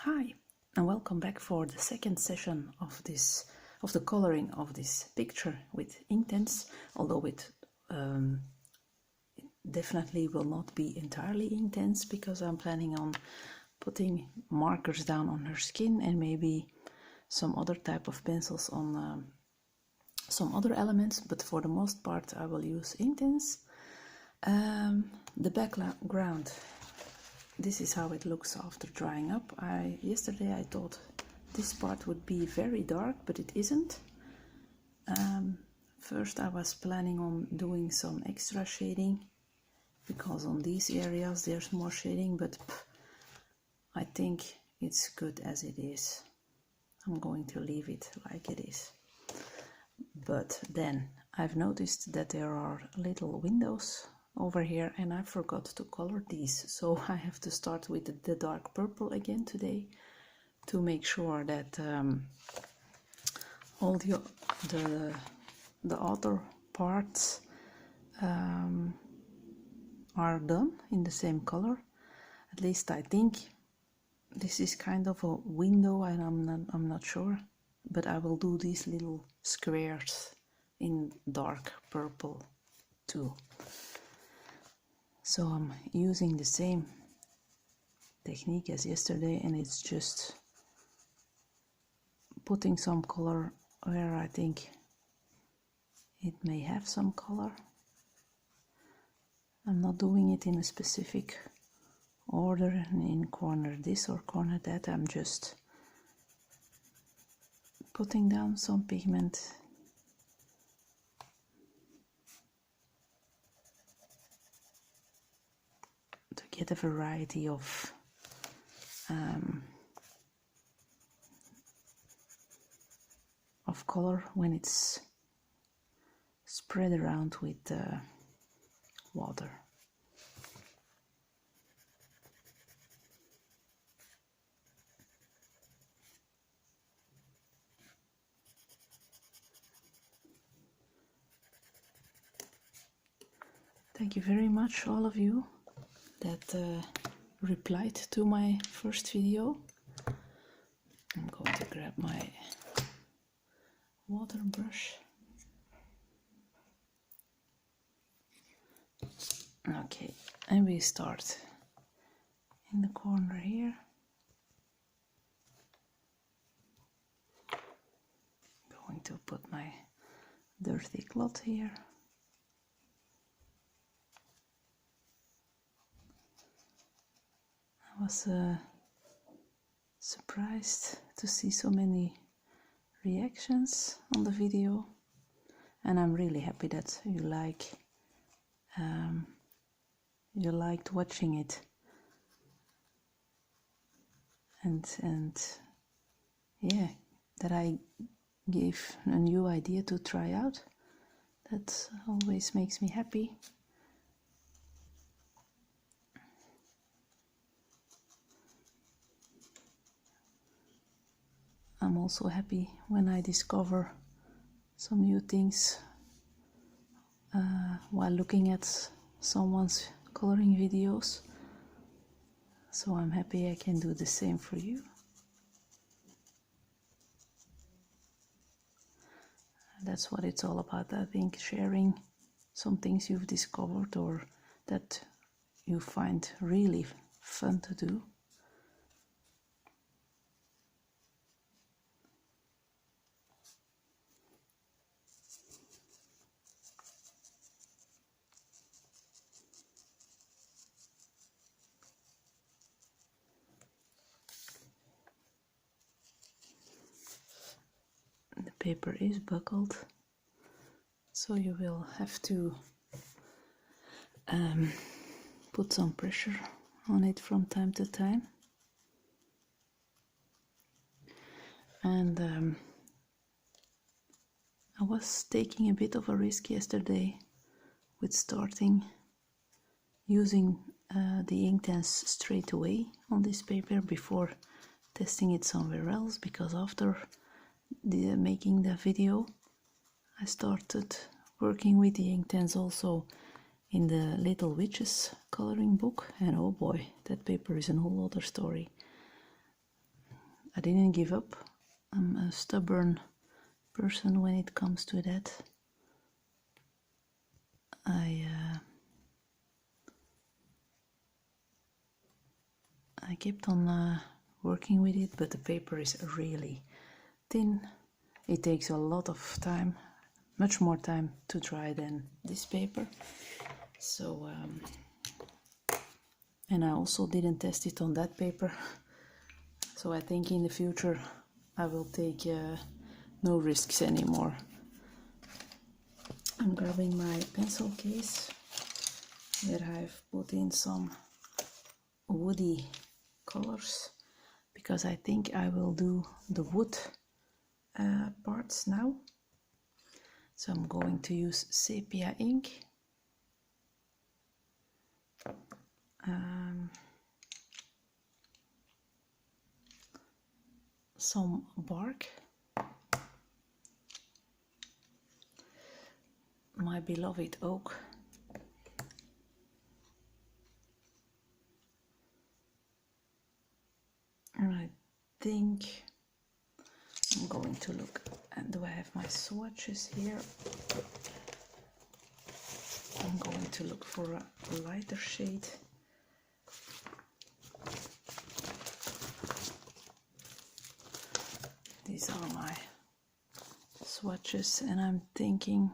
Hi, and welcome back for the second session of the coloring of this picture with Inktense, although it definitely will not be entirely Inktense because I'm planning on putting markers down on her skin and maybe some other type of pencils on some other elements, but for the most part I will use Inktense. The background. This is how it looks after drying up. Yesterday I thought this part would be very dark, but it isn't. First I was planning on doing some extra shading because on these areas there's more shading, but I think it's good as it is. I'm going to leave it like it is. But then I've noticed that there are little windows over here and I forgot to color these, so I have to start with the dark purple again today to make sure that all the outer parts are done in the same color. At least I think this is kind of a window, and I'm not sure, but I will do these little squares in dark purple too. So I'm using the same technique as yesterday, and it's just putting some color where I think it may have some color. I'm not doing it in a specific order, in corner this or corner that. I'm just putting down some pigment to get a variety of color when it's spread around with water. Thank you very much, all of you that replied to my first video. I'm going to grab my water brush. Okay, and we start in the corner here. Going to put my dirty cloth here. I was surprised to see so many reactions on the video, and I'm really happy that you liked watching it, and yeah, that I gave a new idea to try out. That always makes me happy. I'm also happy when I discover some new things while looking at someone's coloring videos. So I'm happy I can do the same for you. That's what it's all about, I think, sharing some things you've discovered or that you find really fun to do. The paper is buckled, so you will have to put some pressure on it from time to time. And I was taking a bit of a risk yesterday with starting using the Inktense straight away on this paper before testing it somewhere else, because after making the video I started working with the Inktense also in the Little Witches coloring book, and oh boy, that paper is a whole other story. I didn't give up. I'm a stubborn person when it comes to that. I kept on working with it, but the paper is really thin. It takes a lot of time, much more time to dry than this paper. So, and I also didn't test it on that paper. So I think in the future I will take no risks anymore. I'm grabbing my pencil case where I've put in some woody colors, because I think I will do the wood parts now. So I'm going to use sepia ink, some bark, my beloved oak, and I think I'm going to look, and do I have my swatches here? I'm going to look for a lighter shade. These are my swatches, and I'm thinking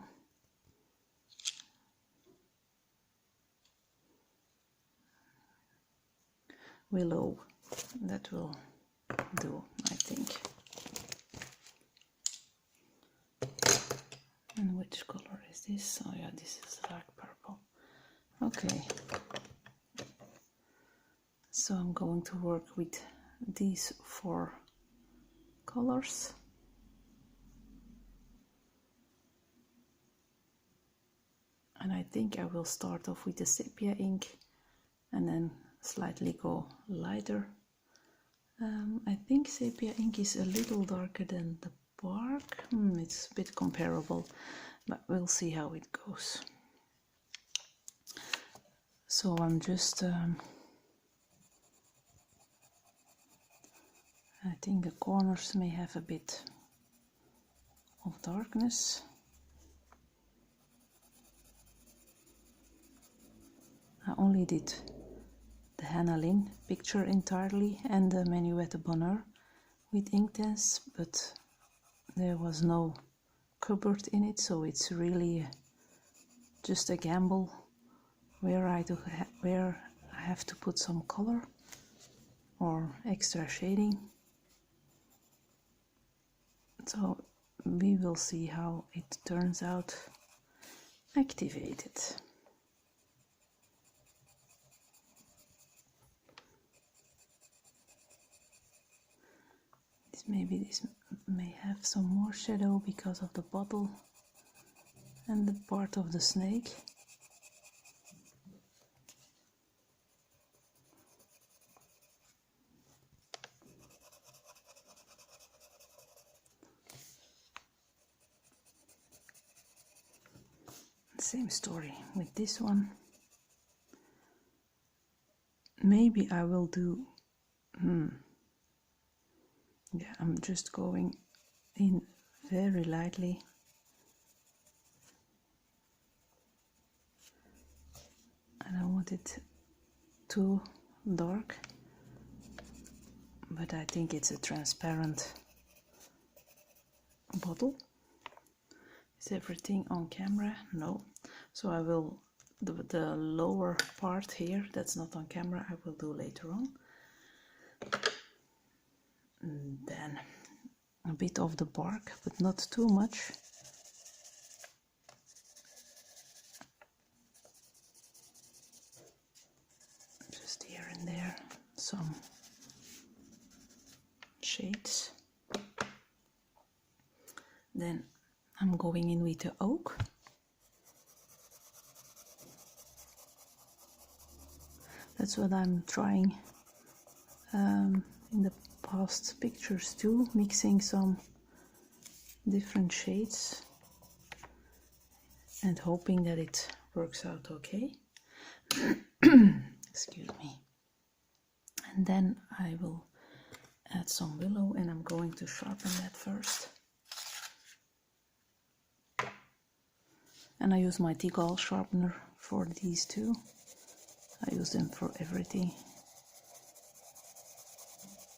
willow, that will do, I think. And which color is this? Oh yeah, this is dark purple. Okay, so I'm going to work with these 4 colors. And I think I will start off with the sepia ink and then slightly go lighter. I think sepia ink is a little darker than the bark. It's a bit comparable, but we'll see how it goes. So I'm just I think the corners may have a bit of darkness. I only did the Hannah Lynn picture entirely and the Menuet Bonheur with Inktense, but there was no cupboard in it, so it's really just a gamble where I have to put some color or extra shading. So we will see how it turns out activated. Maybe this may have some more shadow because of the bottle and the part of the snake. Same story with this one. Maybe I will do yeah, I'm just going in very lightly. I don't want it too dark, but I think it's a transparent bottle. Is everything on camera? No. So I will, the lower part here, that's not on camera, I will do later on. And then a bit of the bark, but not too much. Just here and there, some shades. Then I'm going in with the oak. That's what I'm trying in the past pictures too, mixing some different shades and hoping that it works out okay. Excuse me. And then I will add some willow, and I'm going to sharpen that first. And I use my T-Gall sharpener for these two. I use them for everything.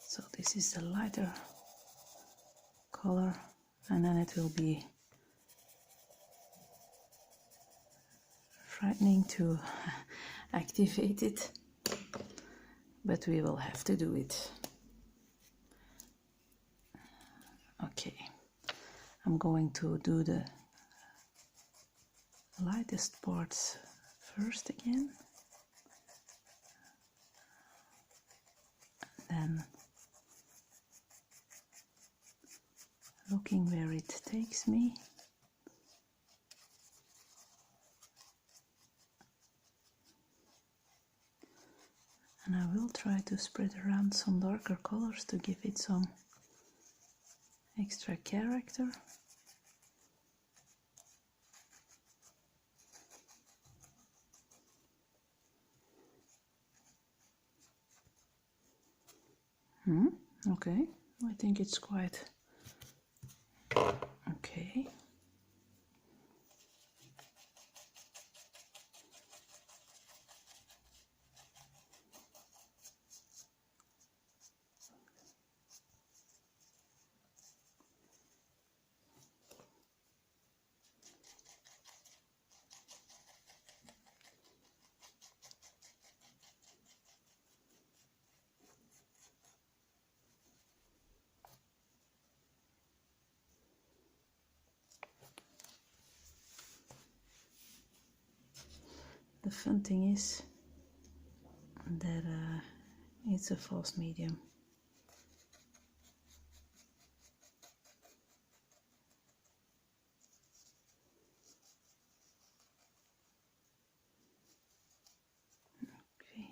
So this is the lighter color, and then it will be frightening to activate it, but we will have to do it. Okay, I'm going to do the lightest parts first again, then looking where it takes me. And I will try to spread around some darker colors to give it some extra character. Okay, I think it's quite okay. The fun thing is that it's a fast medium. Okay.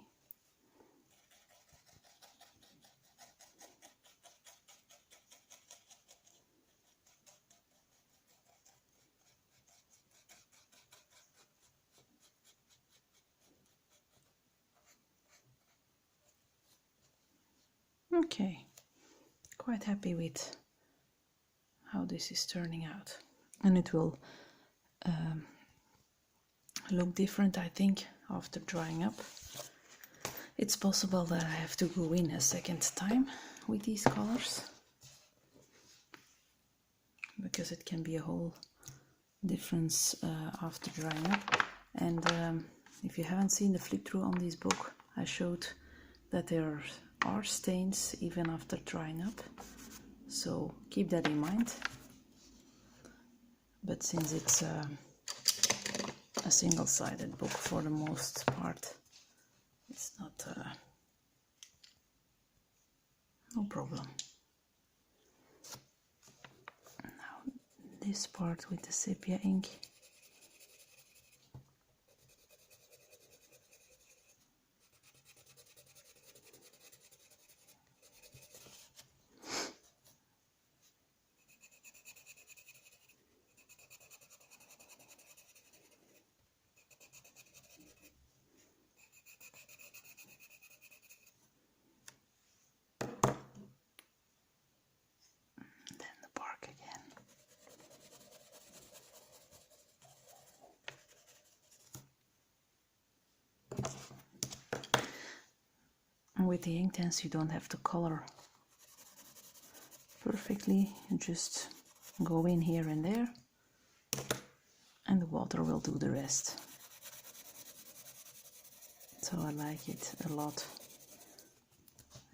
Okay, quite happy with how this is turning out, and it will look different, I think, after drying up. It's possible that I have to go in a second time with these colors, because it can be a whole difference after drying up. And if you haven't seen the flip through on this book, I showed that there are stains even after drying up, so keep that in mind. But since it's a single-sided book for the most part, it's not no problem. Now this part with the sepia ink. With the Inktense you don't have to color perfectly, you just go in here and there, and the water will do the rest. So I like it a lot.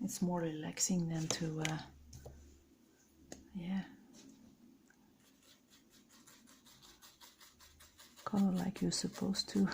It's more relaxing than to color like you're supposed to.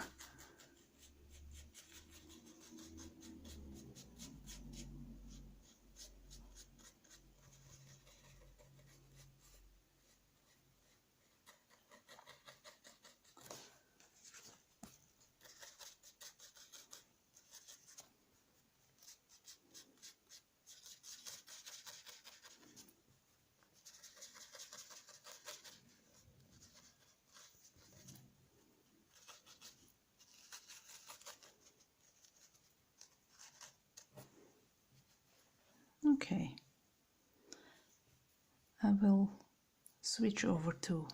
Okay, I will switch over to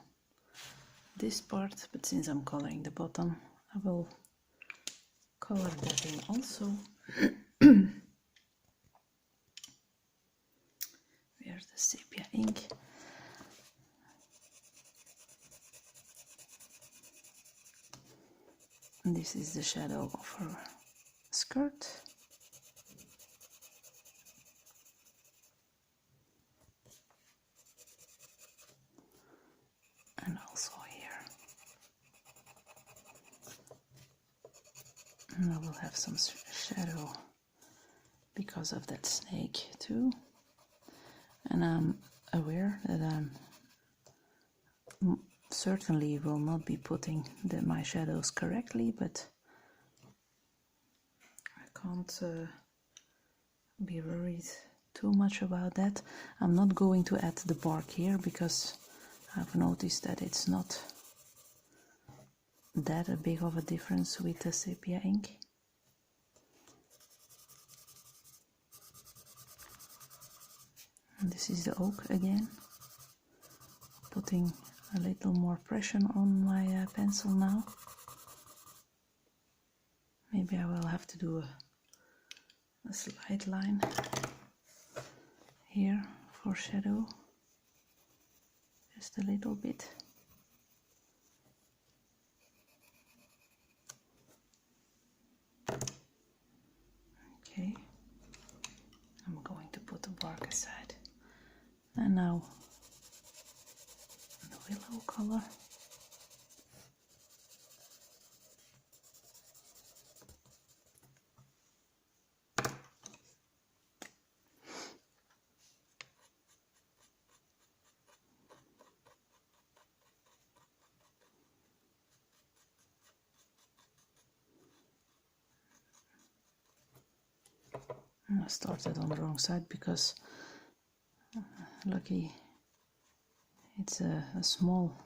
this part, but since I'm coloring the bottom, I will color that in also. Where's the sepia ink? And this is the shadow of her skirt. And also here. And I will have some shadow because of that snake too. And I'm aware that I'm certainly will not be putting my shadows correctly, but I can't be worried too much about that. I'm not going to add the bark here because I've noticed that it's not that a big of a difference with the sepia ink. And this is the oak again, putting a little more pressure on my pencil now. Maybe I will have to do a slight line here for shadow, just a little bit. Okay, I'm going to put the bark aside. And now the willow color. I started on the wrong side because lucky it's a small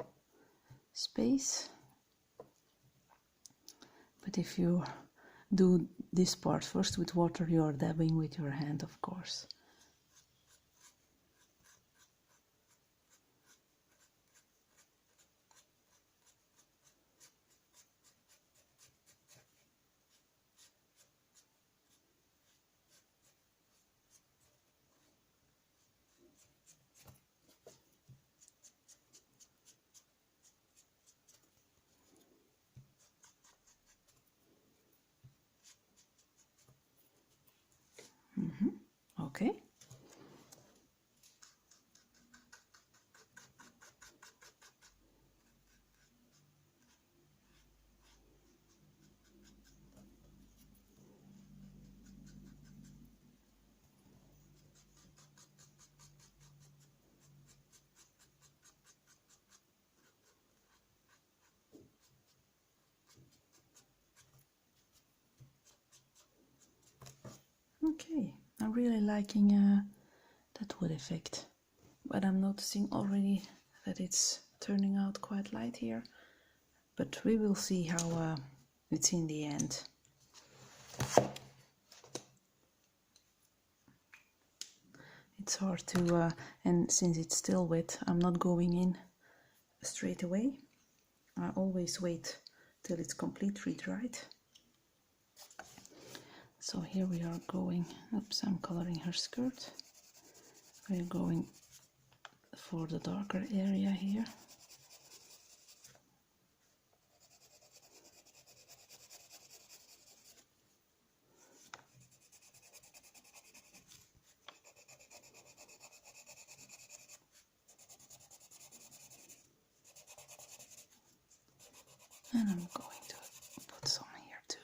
space, but if you do this part first with water, you are dabbing with your hand, of course. Okay. Okay, I'm really liking that wood effect, but I'm noticing already that it's turning out quite light here, but we will see how it's in the end. It's hard to, and since it's still wet, I'm not going in straight away. I always wait till it's completely dried. So here we are going, oops, I'm coloring her skirt. We're going for the darker area here. And I'm going to put some here too.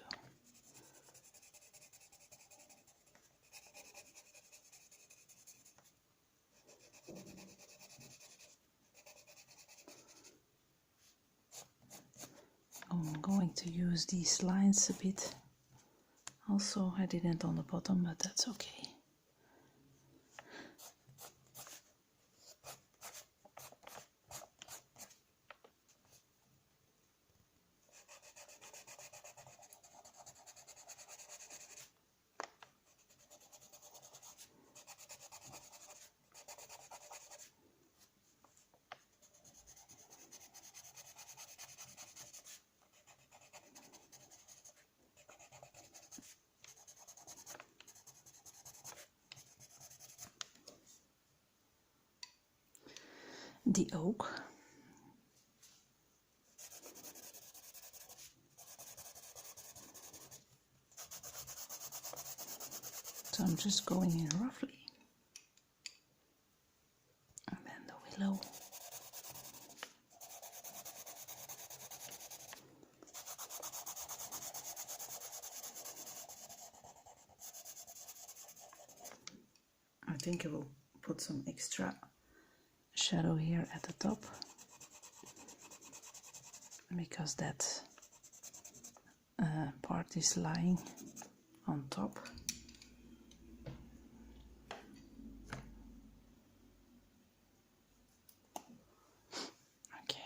I'm going to use these lines a bit. Also, I didn't on the bottom, but that's okay. the oak. So I'm just going in roughly. And then the willow. I think I will put some extra shadow here at the top, because that part is lying on top. Okay.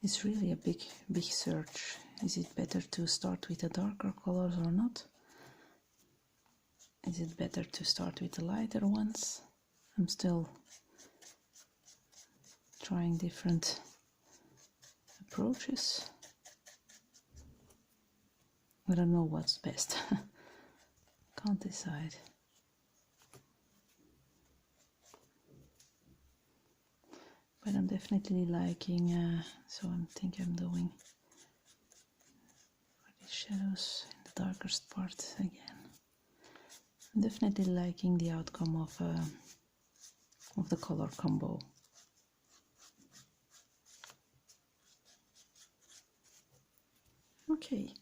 It's really a big search. Is it better to start with the darker colors or not? Is it better to start with the lighter ones? I'm still trying different approaches. I don't know what's best. Can't decide. But I'm definitely liking, so I think I'm doing for these shadows in the darkest part again. I'm definitely liking the outcome of the color combo. Okay,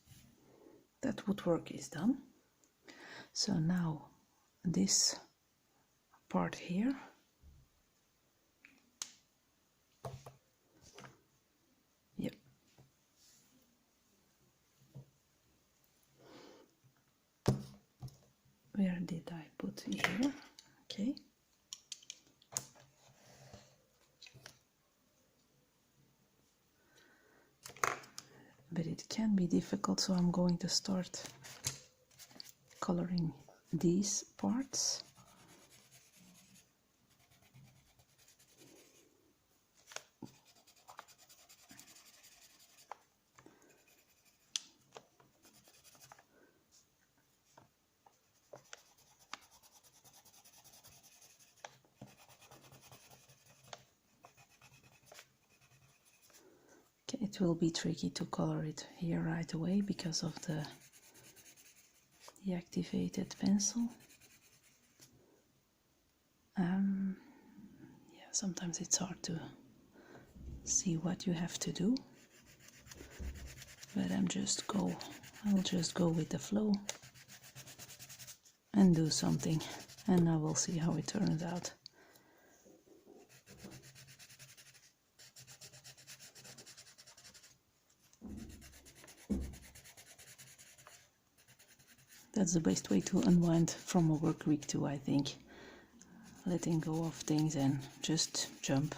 that woodwork is done. So now this part here. Yep. Where did I put here? Okay. But it can be difficult, so I'm going to start coloring these parts. Okay, it will be tricky to color it here right away because of the activated pencil. Yeah, sometimes it's hard to see what you have to do, but I'll just go with the flow and do something, and I will see how it turns out. That's the best way to unwind from a work week too, I think. Letting go of things and just jump.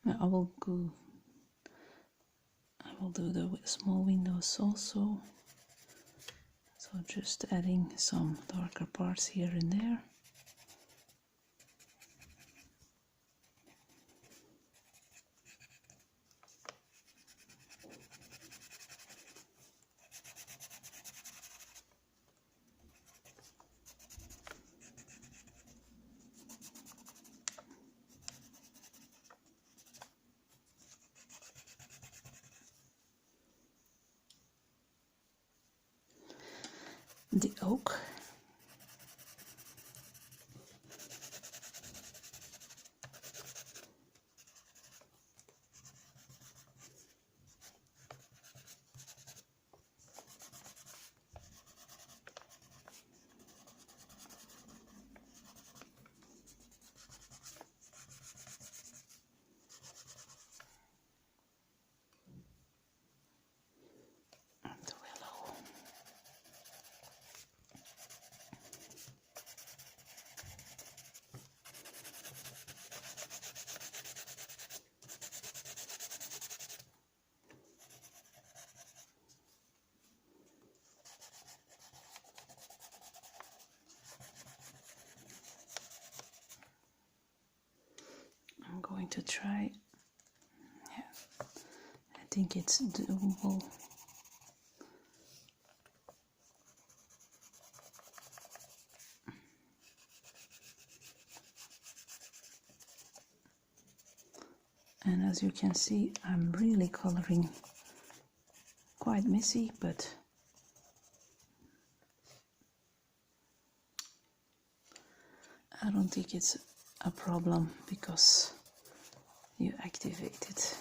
I will do the small windows also. So just adding some darker parts here and there. The oak. going to try. Yeah, I think it's doable. And as you can see, I'm really coloring quite messy, but I don't think it's a problem because you activate it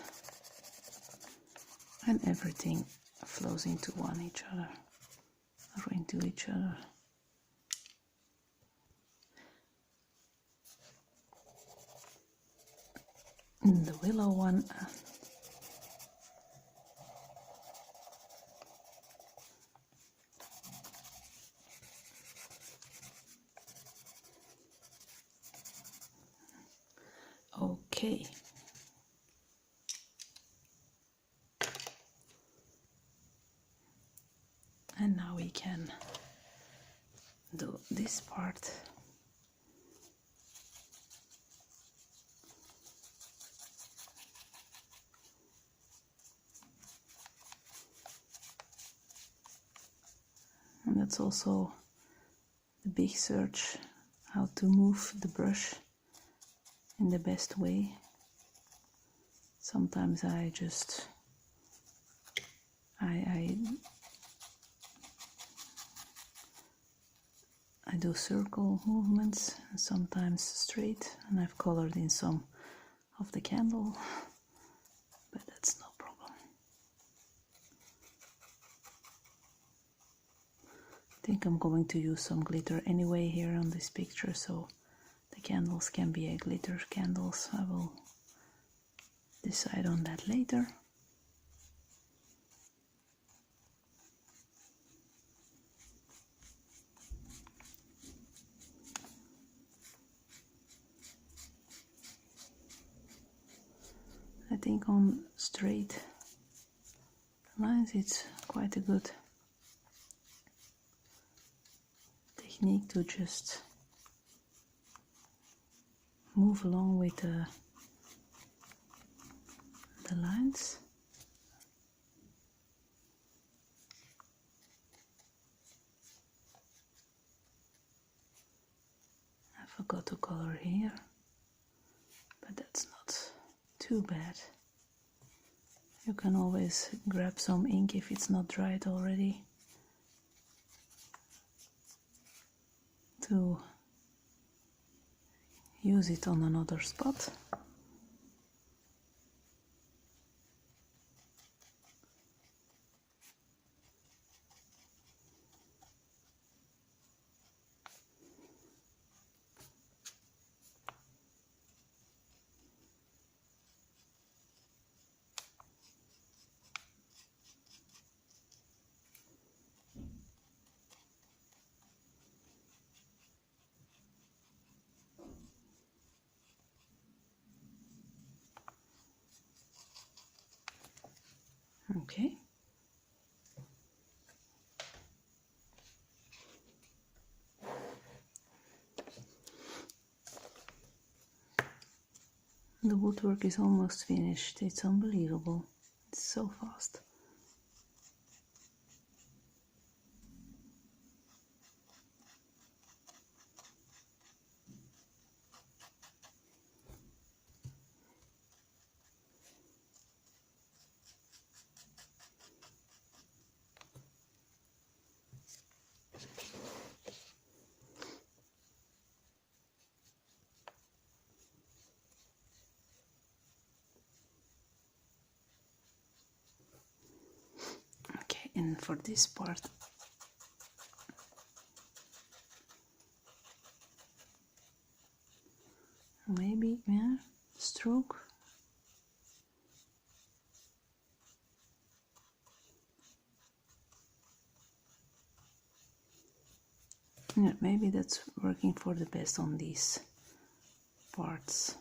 and everything flows into each other or into each other. And the willow one, okay. And now we can do this part. And that's also the big search, how to move the brush in the best way. Sometimes I just I do circle movements, sometimes straight, and I've colored in some of the candle, but that's no problem. I think I'm going to use some glitter anyway here on this picture, so the candles can be a glitter candles. I will decide on that later. I think on straight lines it's quite a good technique to just move along with the lines. I forgot to color here, but that's not too bad. You can always grab some ink if it's not dried already to use it on another spot. Okay. The woodwork is almost finished. It's unbelievable. It's so fast. Okay, and for this part, maybe, yeah, stroke. Yeah, maybe that's working for the best on these parts.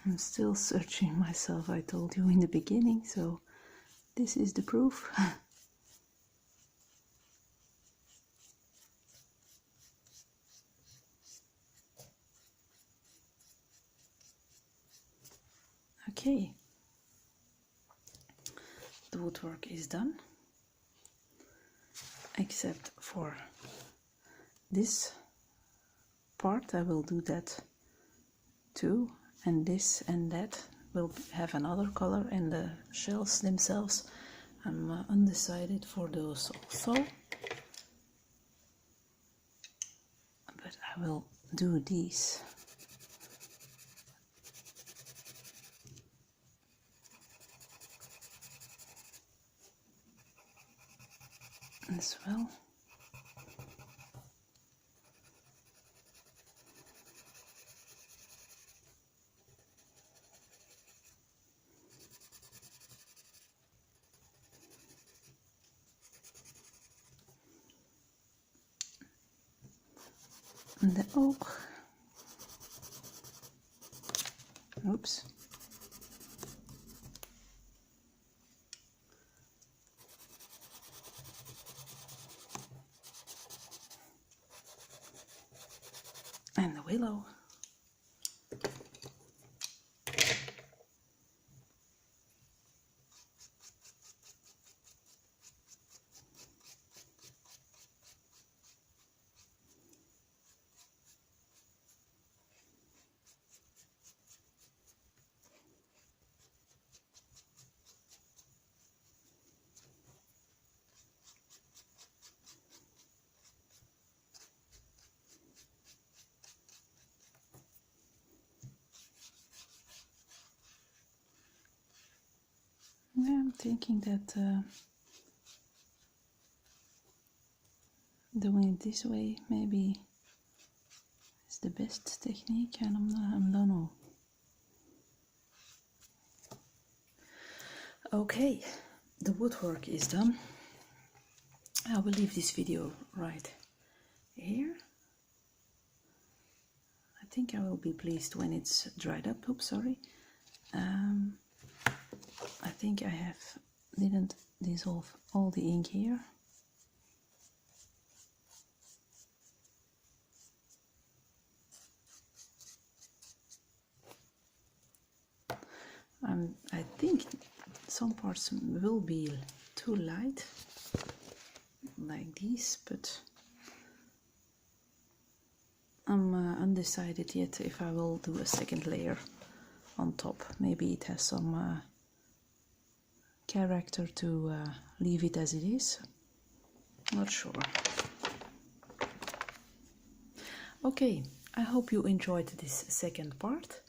I'm still searching myself, I told you in the beginning, so this is the proof. Okay, the woodwork is done, except for this part. I will do that too, and this and that will have another color, and the shells themselves I'm undecided for those also, but I will do these as well. And the oak, oops, and the willow. Yeah, I'm thinking that doing it this way maybe is the best technique, and I don't know. Okay, the woodwork is done. I will leave this video right here. I think I will be pleased when it's dried up. Oops, sorry. I think I didn't dissolve all the ink here. I think some parts will be too light, like these, but I'm undecided yet if I will do a second layer on top. Maybe it has some character to leave it as it is. Not sure. Okay, I hope you enjoyed this second part.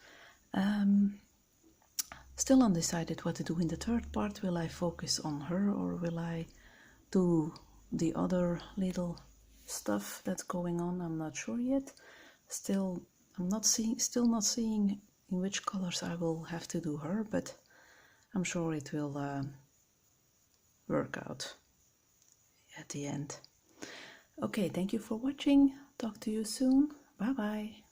Still undecided what to do in the third part. Will I focus on her, or will I do the other little stuff that's going on? I'm not sure yet. Still not seeing in which colors I will have to do her, but I'm sure it will work out at the end. Okay, thank you for watching. Talk to you soon. Bye bye.